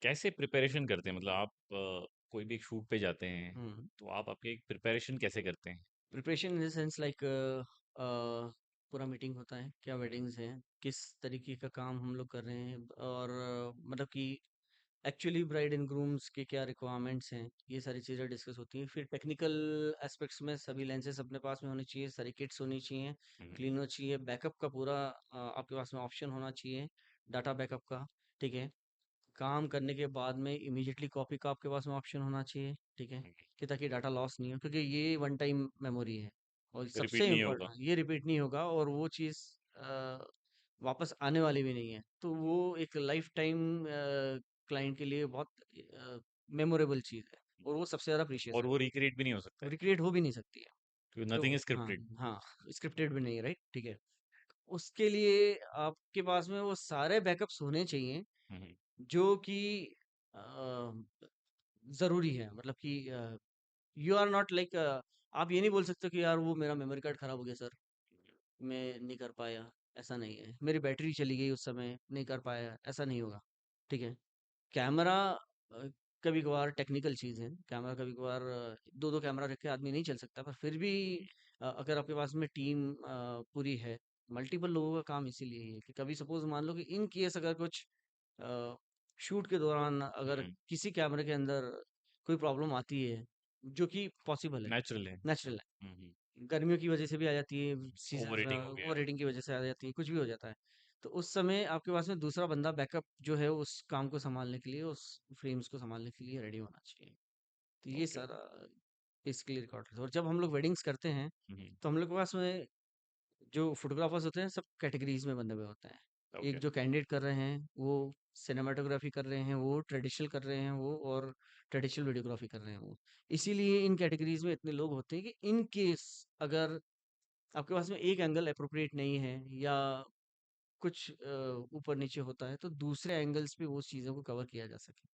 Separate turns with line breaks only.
कैसे प्रिपरेशन करते हैं? मतलब आप कोई भी एक शूट पे जाते हैं,
हुँ।
तो आप आपके एक प्रिपरेशन कैसे करते हैं?
Preparation in the sense like पूरा मीटिंग होता है, क्या वेडिंग्स हैं, किस तरीके का काम हम लोग कर रहे हैं और मतलब कि एक्चुअली ब्राइड एंड ग्रूम्स के क्या रिक्वायरमेंट्स हैं, ये सारी चीज़ें डिस्कस होती हैं। फिर टेक्निकल एस्पेक्ट्स में सभी लेंसेज़ अपने पास में होनी चाहिए, सारी किट्स होनी चाहिए,
हुँ, हुँ,
क्लीन होना चाहिए, बैकअप का पूरा आपके पास में ऑप्शन होना चाहिए, डाटा बैकअप का, ठीक है? काम करने के बाद में इमीडिएटली कॉपी का आपके पास में ऑप्शन होना चाहिए, ठीक है?
हुँ,
कि ताकि डाटा लॉस नहीं हो क्योंकि ये वन टाइम मेमोरी है और सबसे
रिपीट नहीं होगा।
इम्पोर्टेंट ये रिपीट नहीं होगा और वो चीज़ अ, वापस आने वाली भी नहीं है। तो वो एक लाइफ टाइम क्लाइंट के लिए बहुत मेमोरेबल चीज़ है और वो सबसे ज़्यादा प्रीशियस
और
है।
वो रिक्रिएट भी नहीं हो सकता है,
रिक्रिएट हो भी नहीं सकती है।
क्योंकि
तो
नथिंग इज़
हाँ,
स्क्रिप्टेड।
हाँ, स्क्रिप्टेड भी नहीं है, राइट? ठीक है। उसके लिए आपके पास में वो सारे बैकअप्स होने चाहिए
हुँ, हुँ,
जो कि अ, ज़रूरी है मतलब कि यू आर नॉट लाइक आप ये नहीं बोल सकते कि यार वो मेरा मेमोरी कार्ड खराब हो गया सर, मैं नहीं कर पाया, ऐसा नहीं है। मेरी बैटरी चली गई उस समय, नहीं कर पाया, ऐसा नहीं होगा, ठीक है? कैमरा कभी-कभार टेक्निकल चीज़ है, कैमरा कभी-कभार 2-2 कैमरा रख के आदमी नहीं चल सकता, पर फिर भी अगर आपके पास में टीम पूरी है, मल्टीपल लोगों का काम इसीलिए ही है कि कभी सपोज़ मान लो कि इन केस अगर कुछ अ, शूट के दौरान अगर
हुँ,
किसी कैमरे के अंदर कोई प्रॉब्लम आती है, जो कि पॉसिबल है,
नेचुरल है।
नेचुरल
हुँ, हुँ,
है। गर्मियों की वजह से भी आ जाती है, सीज़न्स में
ओवररेटिंग हो गया।
ओवर हीटिंग की वजह से आ जाती है, कुछ भी हो जाता है। तो उस समय आपके पास में दूसरा बंदा बैकअप जो है उस काम को सँभालने के लिए, उस फ्रेम्स को सँभालने के लिए रेडी होना चाहिए। तो ये
ओके,
सारा बेसिकली रिकॉर्ड है और जब हम लोग वेडिंग्स करते हैं,
हुँ, हुँ,
तो हम लोग के पास में जो फ़ोटोग्राफ़र्स होते हैं, सब कैटेगरीज़ में बँधे हुए होते हैं। एक
ओके,
जो कैंडिडेट कर रहे हैं, वो सिनेमैटोग्राफ़ी कर रहे हैं, वो ट्रेडिशनल कर रहे हैं वो और ट्रेडिशनल वीडियोग्राफ़ी कर रहे हैं वो। इसीलिए इन कैटेगरीज़ में इतने लोग होते हैं कि इन केस अगर आपके पास में एक एंगल एप्रोप्रिएट नहीं है या कुछ ऊपर-नीचे होता है, तो दूसरे एंगल्स पे वो चीज़ों को कवर किया जा सके।